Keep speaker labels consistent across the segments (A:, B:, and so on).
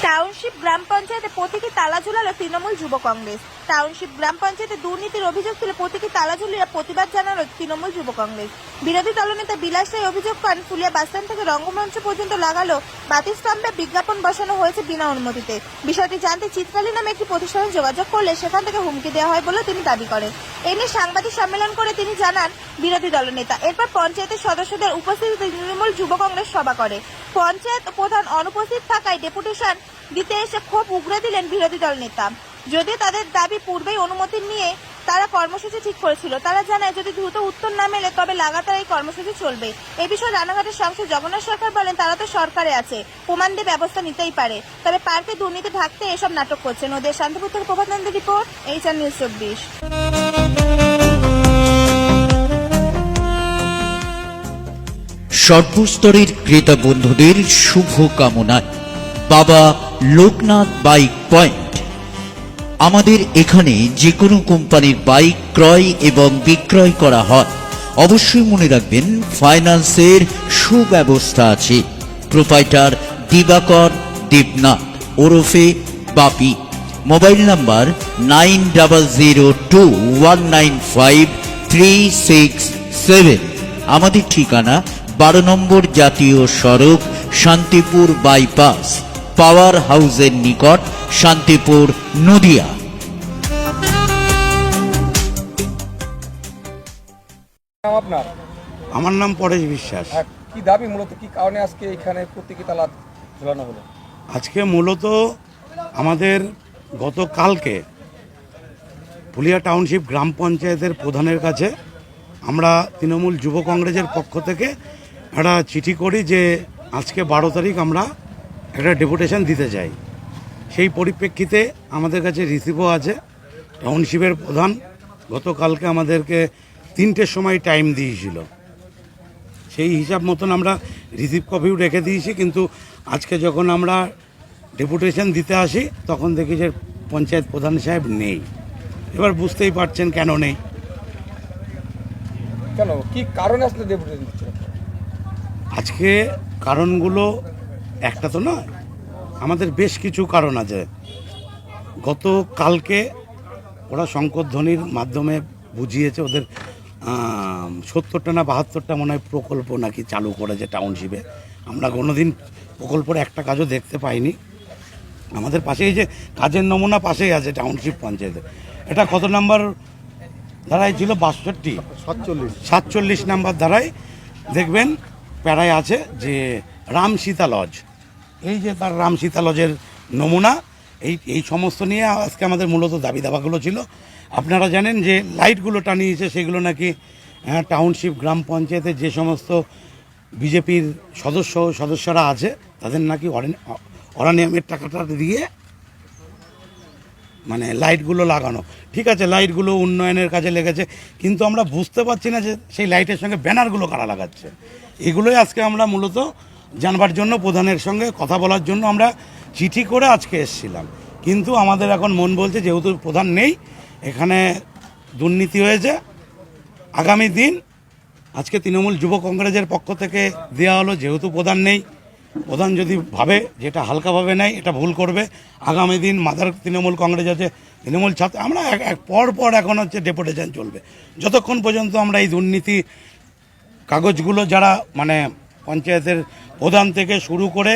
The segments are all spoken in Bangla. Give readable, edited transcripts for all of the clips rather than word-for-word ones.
A: টাউনশিপ গ্রাম পঞ্চায়েতে প্রতীকী তালা ঝুলালো তৃণমূল যুব কংগ্রেস। টাউনশিপ গ্রাম পঞ্চায়েতে দুর্নীতির অভিযোগ তুলে প্রতীকী তালা ঝুলিয়ে প্রতিবাদ জানালো তৃণমূল যুব কংগ্রেস। বিরোধী দলনেতা বিলাস রায় অভিযোগ করেন, ফুলিয়া বাসস্ট্যান্ড থেকে রঙ্গমঞ্চ পর্যন্ত লাগালো বাতিস্তম্ভে বিজ্ঞাপন বসানো হয়েছে বিনা অনুমতিতে। বিষয়টি জানতে চিত্রালী নামে একটি প্রতিষ্ঠানে যোগাযোগ করলে সেখান থেকে হুমকি দেওয়া হয় বলে তিনি দাবি করেন। এ নিয়ে সাংবাদিক সম্মেলন করে তিনি জানান বিরোধী দলনেতা। এরপর পঞ্চায়েতের সদস্যদের উপস্থিতিতে তৃণমূল যুব কংগ্রেস সভা করে। পঞ্চায়েত প্রধান অনুপস্থিত থাকায় ডেপুটেশন দিতে এসে ক্ষোভ উগরে দিলেন বিরোধী দল নেতা। যদিও তাদের দাবি পূর্বেই অনুমতি নিয়ে তারা কর্মসূচি ঠিক করেছিল। তারা জানায়, যদি দ্রুত উত্তর না মেলে তবে লাগাতার এই কর্মসূচি চলবে। এই বিষয়ে রানাঘাটের সাংসদ জগন্নাথ সরকার বলেন, তারা তো সরকারে আছে, প্রমাণ দিয়ে ব্যবস্থা নিতেই পারে, তবে পার্কে দুর্নীতি ঢাকতে এসব নাটক করছে। নদীর শান্তিপুর থেকে প্রভাত নন্দীর রিপোর্ট, এইচআর নিউজ 24।
B: সর্বস্তরের ক্রেতা বন্ধুদের শুভ কামনায় বাবা লোকনাথ বাইক পয়েন্ট। আমাদের এখানে যে কোনো কোম্পানির বাইক ক্রয় এবং বিক্রয় করা হয়। অবশ্যই মনে রাখবেন, ফাইন্যান্সের সুব্যবস্থা আছে। প্রোপাইটার দিবাকর দেবনাথ ওরফে বাপি। Mobile number 9002195367। আমাদের ঠিকানা 12 নম্বর জাতীয় সড়ক, শান্তিপুর বাইপাস, পাওয়ার হাউসের নিকট, শান্তিপুর, নদিয়া।
C: আপনার?
D: আমার নাম পরেশ বিশ্বাস।
C: কি দাবি, মূলত কি কারণে আজকে এখানে প্রতীকী তালা ঝুলানো হলো?
D: আজকে মূলত আমাদের গতকালকে ফুলিয়া টাউনশিপ গ্রাম পঞ্চায়েতের প্রধানের কাছে আমরা তৃণমূল যুব কংগ্রেসের পক্ষ থেকে একটা চিঠি করি যে আজকে 12 তারিখ আমরা একটা ডেপুটেশন দিতে চাই। সেই পরিপ্রেক্ষিতে আমাদের কাছে রিসিভও আছে। টাউনশিপের প্রধান গতকালকে আমাদেরকে 3টের সময় টাইম দিয়েছিল। সেই হিসাব মতন আমরা রিসিভ কপিও রেখে দিয়েছি, কিন্তু আজকে যখন আমরা ডেপুটেশন দিতে আসি তখন দেখি যে পঞ্চায়েত প্রধান সাহেব নেই। এবার বুঝতেই পারছেন কেন নেই।
C: কেন, কি কারণে আসলে ডেপুটেশন দিচ্ছে?
D: আজকে কারণগুলো একটা তো নয়, আমাদের বেশ কিছু কারণ আছে। গতকালকে ওরা শঙ্করধ্বনির মাধ্যমে বুঝিয়েছে ওদের 70টা না 72টা মনে হয় প্রকল্প নাকি চালু করেছে টাউনশিপে। আমরা কোনোদিন প্রকল্পের একটা কাজও দেখতে পাইনি। আমাদের পাশেই যে কাজের নমুনা পাশেই আছে টাউনশিপ পঞ্চায়েতে। এটা কত নাম্বার ধারায় ছিল? 47 নাম্বার ধারায় দেখবেন প্যারায় আছে যে রাম সীতা লজ। এই যে তার রাম সীতা লজের নমুনা, এই সমস্ত নিয়ে আজকে আমাদের মূলত দাবি দাবাগুলো ছিল। আপনারা জানেন যে লাইটগুলো টানিয়েছে, সেগুলো নাকি টাউনশিপ গ্রাম পঞ্চায়েতে যে সমস্ত বিজেপির সদস্যরা আছে তাদের নাকি অরানিয়ামের টাকাটা দিয়ে মানে লাইটগুলো লাগানো। ঠিক আছে, লাইটগুলো উন্নয়নের কাজে লেগেছে, কিন্তু আমরা বুঝতে পারছি না যে সেই লাইটের সঙ্গে ব্যানারগুলো কারা লাগাচ্ছে। এগুলোই আজকে আমরা মূলত জানবার জন্য, প্রধানের সঙ্গে কথা বলার জন্য আমরা চিঠি করে আজকে এসেছিলাম। কিন্তু আমাদের এখন মন বলছে যেহেতু প্রধান নেই, এখানে দুর্নীতি হয়েছে, আগামী দিন আজকে তৃণমূল যুব কংগ্রেসের পক্ষ থেকে দেওয়া হলো, যেহেতু প্রধান নেই, প্রধান যদি ভাবে যেটা হালকাভাবে নেয় এটা ভুল করবে। আগামী দিন মাদার তৃণমূল কংগ্রেস আছে, তৃণমূল ছাত্র, আমরা পর এখন হচ্ছে ডেপুটেশন চলবে যতক্ষণ পর্যন্ত আমরা এই দুর্নীতি কাগজগুলো যারা মানে পঞ্চায়েতের প্রধান থেকে শুরু করে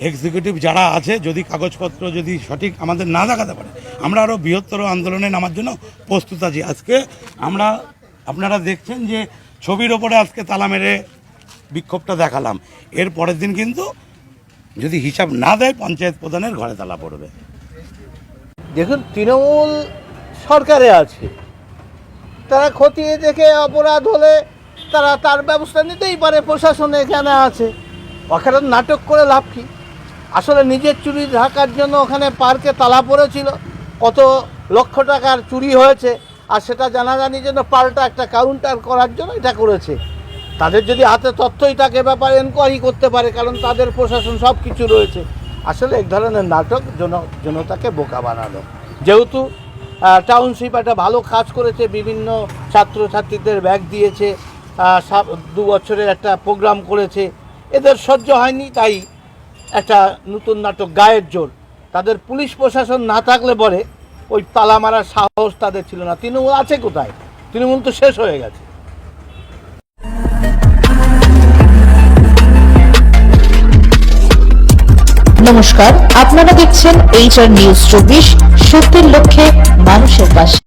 D: এক্সিকিউটিভ যারা আছে, যদি কাগজপত্র যদি সঠিক আমাদের না দেখাতে পারে, আমরা আরও বৃহত্তর আন্দোলনে নামার জন্য প্রস্তুত আছি। আজকে আপনারা দেখছেন যে ছবির ওপরে আজকে তালা মেরে বিক্ষোভটা দেখালাম। এর পরের দিন কিন্তু যদি হিসাব না দেয় পঞ্চায়েত প্রধানের ঘরে তালা পড়বে।
E: দেখুন, তৃণমূল সরকারে আছে, তারা খতিয়ে দেখে অপরাধ হলে তারা তার ব্যবস্থা নিতেই পারে। প্রশাসন এখানে আছে, ওখানে নাটক করে লাভ কি? আসলে নিজের চুরি ঢাকার জন্য ওখানে পার্কে তালা পড়েছিল, কত লক্ষ টাকার চুরি হয়েছে, আর সেটা জানাজানির জন্য পাল্টা একটা কাউন্টার করার জন্য এটা করেছে। তাদের যদি হাতে তথ্যই থাকে ব্যাপারে এনকোয়ারি করতে পারে, কারণ তাদের প্রশাসন সব কিছু রয়েছে। আসলে এক ধরনের নাটক, জনতাকে বোকা বানানো। যেহেতু টাউনশিপ একটা ভালো কাজ করেছে, বিভিন্ন ছাত্রছাত্রীদের ব্যাগ দিয়েছে, 2 বছরের একটা প্রোগ্রাম করেছে, এদের সহ্য হয়নি, তাই একটা নতুন নাটক গায়ের জোর। তাদের পুলিশ প্রশাসন না থাকলে পরে ওই তালা মারার সাহস তাদের ছিল না। তৃণমূল আছে কোথায়? তৃণমূল তো শেষ হয়ে গেছে।
F: নমস্কার, আপনারা দেখছেন HR নিউজ 24, সত্যের লক্ষ্যে মানুষের পাশে।